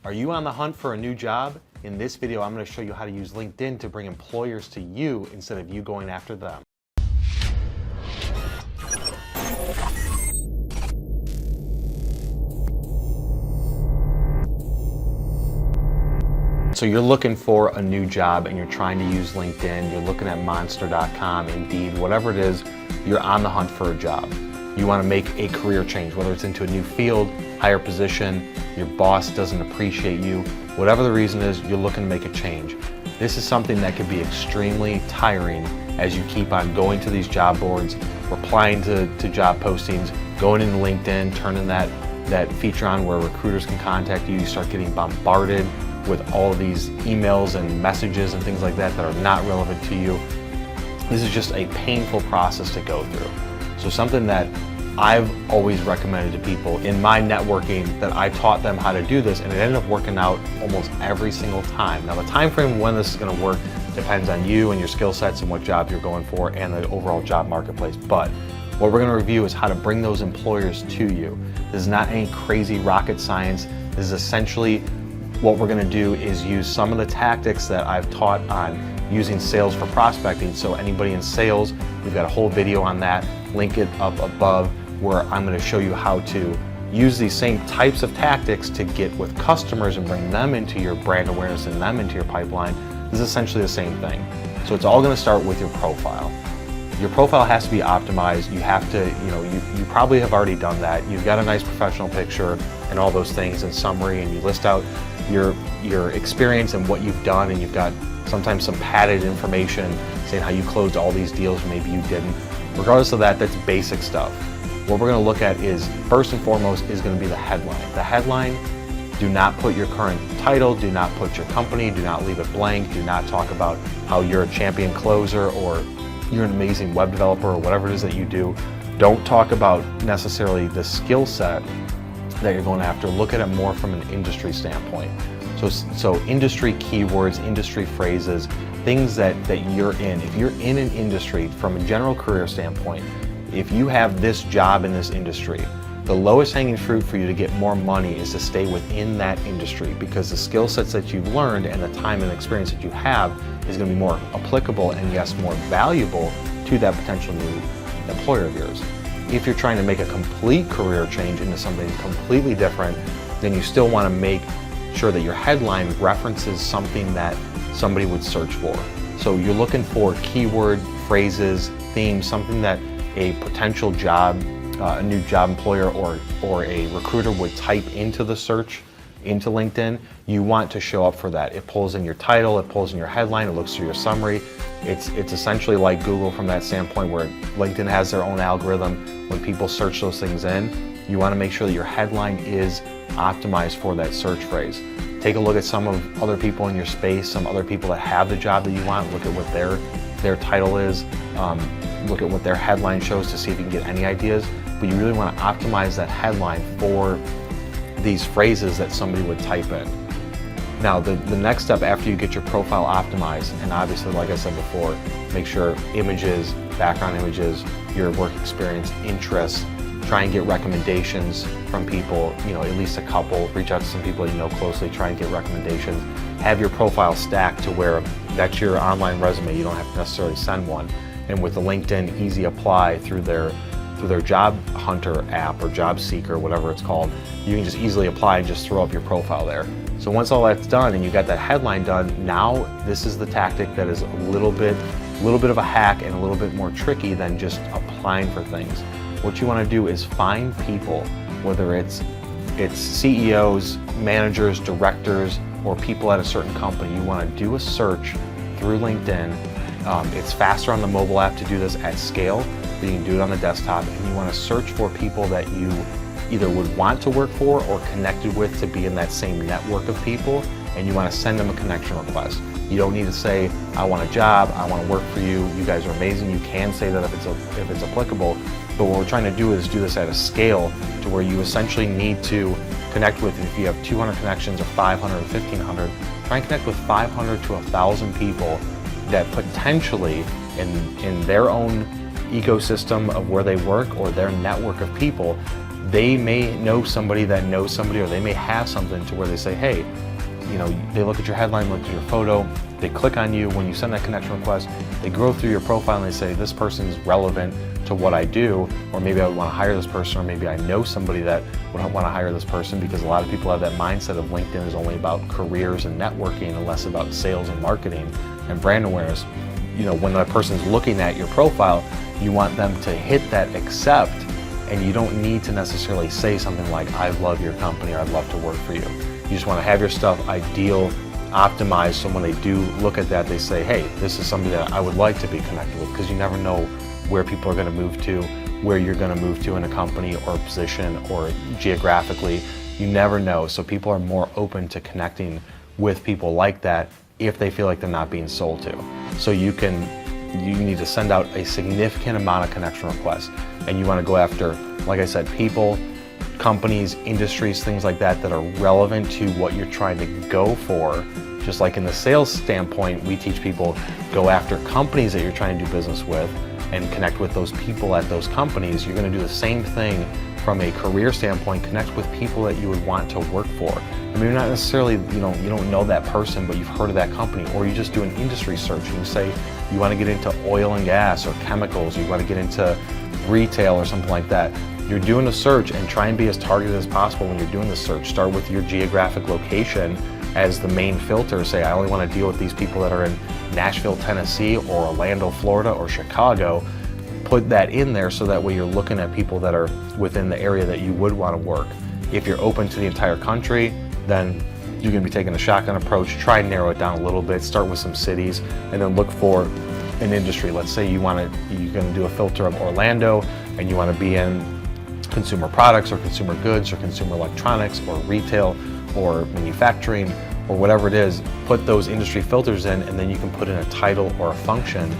Are you on the hunt for a new job? In this video, I'm going to show you how to use LinkedIn to bring employers to you instead of you going after them. So you're looking for a new job and you're trying to use LinkedIn, you're looking at monster.com, Indeed, whatever it is, you're on the hunt for a job. You want to make a career change, whether it's into a new field, higher position, your boss doesn't appreciate you, whatever the reason is, you're looking to make a change. This is something that can be extremely tiring as you keep on going to these job boards, replying to job postings, going into LinkedIn, turning that feature on where recruiters can contact you. You start getting bombarded with all of these emails and messages and things like that that are not relevant to you. This is just a painful process to go through. So something that I've always recommended to people in my networking, that I taught them how to do this, and it ended up working out almost every single time. Now the time frame when this is going to work depends on you and your skill sets and what job you're going for and the overall job marketplace. But what we're going to review is how to bring those employers to you. This is not any crazy rocket science. This is essentially what we're going to do is use some of the tactics that I've taught on using sales for prospecting. So anybody in sales, we've got a whole video on that. Link it up above, where I'm going to show you how to use these same types of tactics to get with customers and bring them into your brand awareness and them into your pipeline. This is essentially the same thing. So it's all going to start with your profile. Your profile has to be optimized. You have to, you probably have already done that. You've got a nice professional picture and all those things in summary, and you list out your experience and what you've done, and you've got sometimes some padded information saying how you closed all these deals, maybe you didn't. Regardless of that, that's basic stuff. What we're going to look at is, first and foremost, is going to be the headline. The headline, do not put your current title, do not put your company, do not leave it blank, do not talk about how you're a champion closer or you're an amazing web developer or whatever it is that you do. Don't talk about necessarily the skill set that you're going after. Look at it more from an industry standpoint. So industry keywords, industry phrases, things that you're in. If you're in an industry from a general career standpoint, if you have this job in this industry, the lowest hanging fruit for you to get more money is to stay within that industry, because the skill sets that you've learned and the time and experience that you have is going to be more applicable and, yes, more valuable to that potential new employer of yours. If you're trying to make a complete career change into something completely different, then you still want to make sure that your headline references something that somebody would search for. So you're looking for keyword, phrases, themes, something that a potential job, a new job employer or a recruiter would type into the search, into LinkedIn. You want to show up for that. It pulls in your title, it pulls in your headline, it looks through your summary. It's essentially like Google from that standpoint, where LinkedIn has their own algorithm. When people search those things in, you want to make sure that your headline is optimized for that search phrase. Take a look at some of other people in your space, some other people that have the job that you want. Look at what their title is. Look at what their headline shows to see if you can get any ideas. But you really want to optimize that headline for these phrases that somebody would type in. Now, the next step after you get your profile optimized, and obviously, like I said before, make sure images, background images, your work experience, interests, try and get recommendations from people, at least a couple. Reach out to some people you know closely, try and get recommendations. Have your profile stacked to where that's your online resume. You don't have to necessarily send one. And with the LinkedIn Easy Apply through their Job Hunter app or Job Seeker, whatever it's called, you can just easily apply and just throw up your profile there. So once all that's done and you got that headline done, now this is the tactic that is a little bit of a hack and a little bit more tricky than just applying for things. What you want to do is find people, whether it's CEOs, managers, directors, or people at a certain company. You want to do a search through LinkedIn. It's faster on the mobile app to do this at scale, but you can do it on the desktop, and you want to search for people that you either would want to work for or connected with to be in that same network of people, and you want to send them a connection request. You don't need to say, I want a job, I want to work for you, you guys are amazing. You can say that if it's applicable, but what we're trying to do is do this at a scale to where you essentially need to connect with, if you have 200 connections or 500 or 1,500, try and connect with 500 to 1,000 people that potentially in their own ecosystem of where they work or their network of people, they may know somebody that knows somebody, or they may have something to where they say, hey, they look at your headline, look at your photo, they click on you. When you send that connection request, they go through your profile and they say, this person is relevant to what I do, or maybe I would want to hire this person, or maybe I know somebody that would want to hire this person, because a lot of people have that mindset of LinkedIn is only about careers and networking and less about sales and marketing and brand awareness. When that person's looking at your profile, you want them to hit that accept, and you don't need to necessarily say something like, I love your company, or I'd love to work for you. You just want to have your stuff ideal, optimized, so when they do look at that, they say, hey, this is somebody that I would like to be connected with, because you never know where people are going to move to, where you're going to move to in a company or a position or geographically. You never know. So people are more open to connecting with people like that if they feel like they're not being sold to. So you need to send out a significant amount of connection requests, and you want to go after, like I said, people, companies, industries, things like that are relevant to what you're trying to go for. Just like in the sales standpoint, we teach people, go after companies that you're trying to do business with and connect with those people at those companies. You're going to do the same thing from a career standpoint, connect with people that you would want to work for. I mean, you're not necessarily, you don't know that person, but you've heard of that company, or you just do an industry search and you say you want to get into oil and gas or chemicals, you want to get into retail or something like that. You're doing a search, and try and be as targeted as possible when you're doing the search. Start with your geographic location as the main filter. Say, I only want to deal with these people that are in Nashville, Tennessee, or Orlando, Florida, or Chicago. Put that in there so that way you're looking at people that are within the area that you would want to work. If you're open to the entire country, then you're going to be taking a shotgun approach. Try and narrow it down a little bit. Start with some cities, and then look for an industry. Let's say you're going to do a filter of Orlando, and you want to be in consumer products or consumer goods or consumer electronics or retail or manufacturing or whatever it is. Put those industry filters in, and then you can put in a title or a function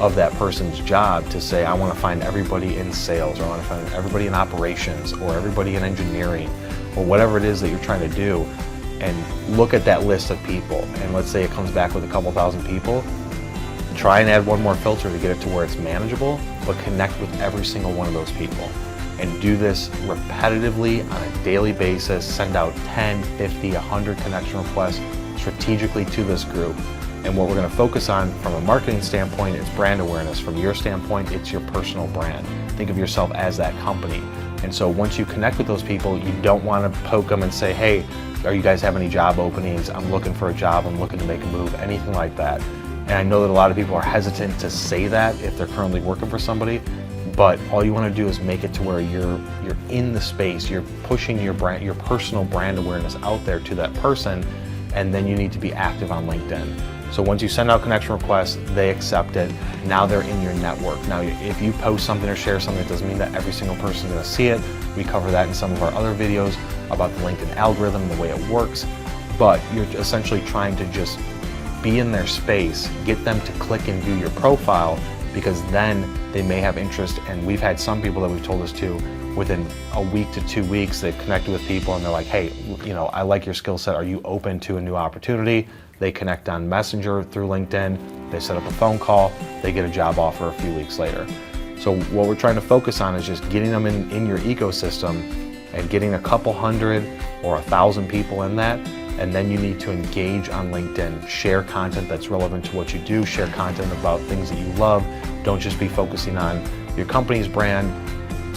of that person's job to say, I want to find everybody in sales, or I want to find everybody in operations, or everybody in engineering, or whatever it is that you're trying to do. And look at that list of people, and let's say it comes back with a couple thousand people. Try and add one more filter to get it to where it's manageable, but connect with every single one of those people. And do this repetitively on a daily basis. Send out 10, 50, 100 connection requests strategically to this group. And what we're going to focus on from a marketing standpoint is brand awareness. From your standpoint, it's your personal brand. Think of yourself as that company. And so once you connect with those people, you don't want to poke them and say, hey, are you guys have any job openings? I'm looking for a job. I'm looking to make a move, anything like that. And I know that a lot of people are hesitant to say that if they're currently working for somebody. But all you want to do is make it to where you're in the space, you're pushing your brand, your personal brand awareness out there to that person, and then you need to be active on LinkedIn. So once you send out connection requests, they accept it. Now they're in your network. Now, if you post something or share something, it doesn't mean that every single person is going to see it. We cover that in some of our other videos about the LinkedIn algorithm, the way it works. But you're essentially trying to just be in their space, get them to click and view your profile, because then they may have interest. And we've had some people that we've told us to, within a week to 2 weeks, they've connected with people and they're like, hey, I like your skill set. Are you open to a new opportunity? They connect on Messenger through LinkedIn. They set up a phone call. They get a job offer a few weeks later. So what we're trying to focus on is just getting them in your ecosystem and getting a couple hundred or 1,000 people in that. And then you need to engage on LinkedIn. Share content that's relevant to what you do. Share content about things that you love. Don't just be focusing on your company's brand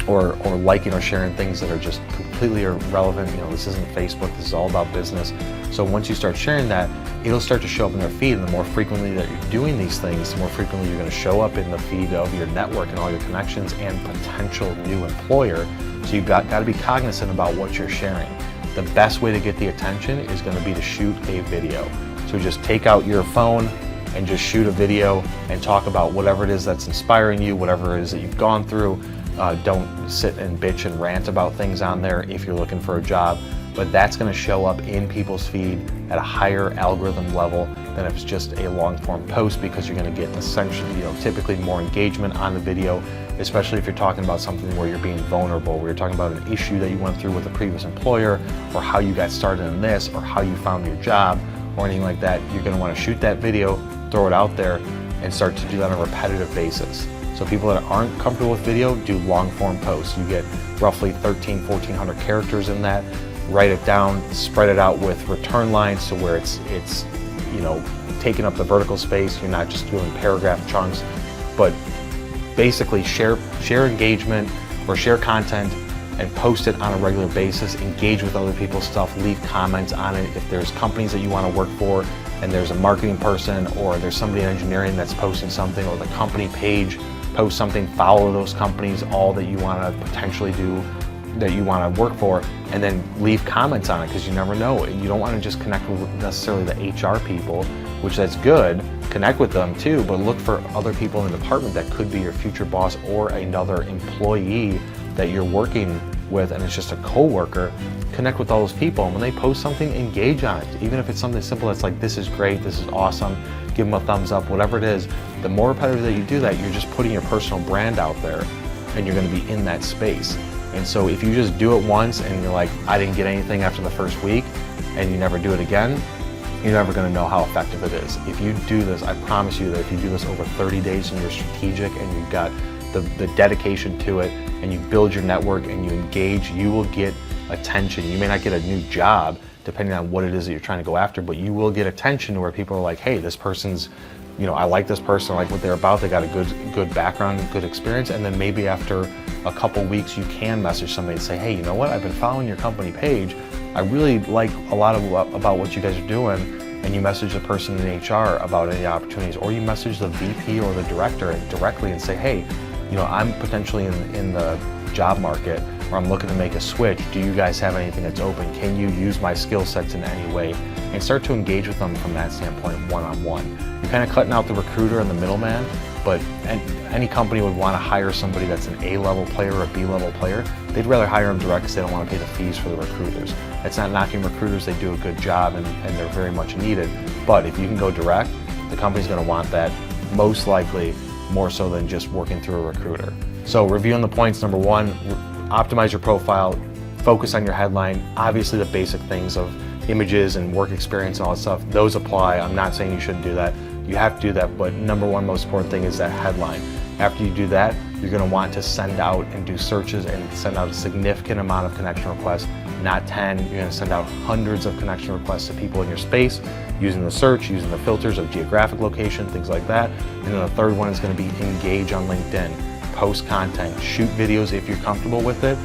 or liking or sharing things that are just completely irrelevant. This isn't Facebook. This is all about business. So once you start sharing that, it'll start to show up in their feed. And the more frequently that you're doing these things, the more frequently you're going to show up in the feed of your network and all your connections and potential new employer. So you've got to be cognizant about what you're sharing. The best way to get the attention is going to be to shoot a video. So just take out your phone and just shoot a video and talk about whatever it is that's inspiring you, whatever it is that you've gone through. Don't sit and bitch and rant about things on there if you're looking for a job, but that's going to show up in people's feed at a higher algorithm level than if it's just a long form post, because you're going to get essentially, typically more engagement on the video, especially if you're talking about something where you're being vulnerable, where you're talking about an issue that you went through with a previous employer, or how you got started in this, or how you found your job, or anything like that. You're going to want to shoot that video, throw it out there, and start to do that on a repetitive basis. So So people that aren't comfortable with video do long form posts. You get roughly 1,400 characters in that. Write it down, spread it out with return lines to where it's taking up the vertical space. You're not just doing paragraph chunks, but basically share engagement or share content and post it on a regular basis. Engage with other people's stuff, leave comments on it. If there's companies that you want to work for and there's a marketing person or there's somebody in engineering that's posting something, or the company page post something, follow those companies, all that you want to potentially do, that you want to work for, and then leave comments on it, because you never know. You don't want to just connect with necessarily the HR people, which that's good, connect with them too, but look for other people in the department that could be your future boss or another employee that you're working with and it's just a co-worker. Connect with all those people, and when they post something, engage on it. Even if it's something simple that's like, this is great, this is awesome, give them a thumbs up, whatever it is. The more repetitive that you do that, you're just putting your personal brand out there and you're going to be in that space. And so if you just do it once and you're like, I didn't get anything after the first week, and you never do it again, you're never going to know how effective it is. If you do this, I promise you that if you do this over 30 days and you're strategic and you've got the dedication to it and you build your network and you engage, you will get attention. You may not get a new job depending on what it is that you're trying to go after, but you will get attention where people are like, hey, this person's, I like this person, I like what they're about, they got a good background, good experience. And then maybe after a couple weeks, you can message somebody and say, hey, you know what, I've been following your company page. I really like a lot about what you guys are doing. And you message the person in HR about any opportunities, or you message the VP or the director directly and say, hey, I'm potentially in the job market, or I'm looking to make a switch. Do you guys have anything that's open? Can you use my skill sets in any way? And start to engage with them from that standpoint, one-on-one. You're kind of cutting out the recruiter and the middleman, but any company would want to hire somebody that's an A-level player or a B-level player. They'd rather hire them direct because they don't want to pay the fees for the recruiters. It's not knocking recruiters, they do a good job and they're very much needed. But if you can go direct, the company's going to want that, most likely more so than just working through a recruiter. So reviewing the points, number one, optimize your profile, focus on your headline. Obviously the basic things of images and work experience and all that stuff, those apply. I'm not saying you shouldn't do that. You have to do that, but number one most important thing is that headline. After you do that, you're going to want to send out and do searches and send out a significant amount of connection requests, not 10. You're going to send out hundreds of connection requests to people in your space using the search, using the filters of geographic location, things like that. And then the third one is going to be engage on LinkedIn, post content, shoot videos if you're comfortable with it.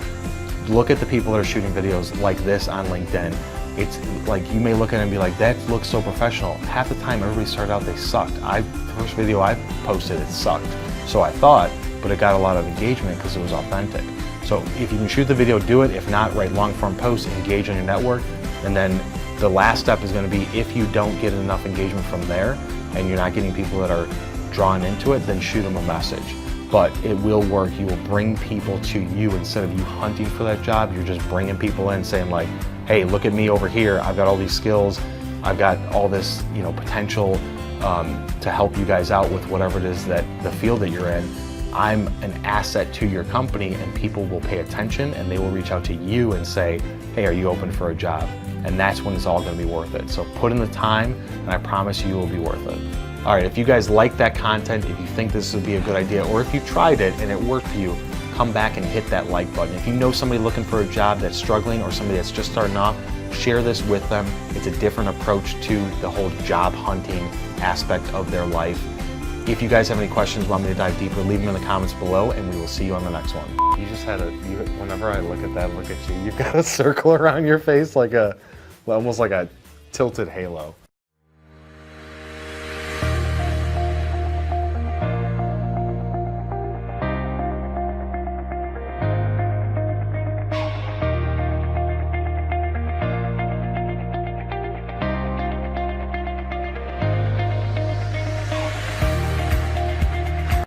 Look at the people that are shooting videos like this on LinkedIn. It's like, you may look at it and be like, that looks so professional. Half the time everybody started out, they sucked. The first video I posted, it sucked. So I thought, but it got a lot of engagement because it was authentic. So if you can shoot the video, do it. If not, write long form posts, engage on your network. And then the last step is going to be, if you don't get enough engagement from there and you're not getting people that are drawn into it, then shoot them a message. But it will work. You will bring people to you instead of you hunting for that job. You're just bringing people in saying like, hey, look at me over here. I've got all these skills. I've got all this, potential to help you guys out with whatever it is that the field that you're in. I'm an asset to your company, and people will pay attention and they will reach out to you and say, hey, are you open for a job? And that's when it's all going to be worth it. So put in the time and I promise you it will be worth it. All right, if you guys like that content, if you think this would be a good idea, or if you tried it and it worked for you, come back and hit that like button. If you know somebody looking for a job that's struggling or somebody that's just starting off, share this with them. It's a different approach to the whole job hunting aspect of their life. If you guys have any questions, want me to dive deeper, leave them in the comments below, and we will see you on the next one. You just had whenever I look at you, you've got a circle around your face like almost like a tilted halo.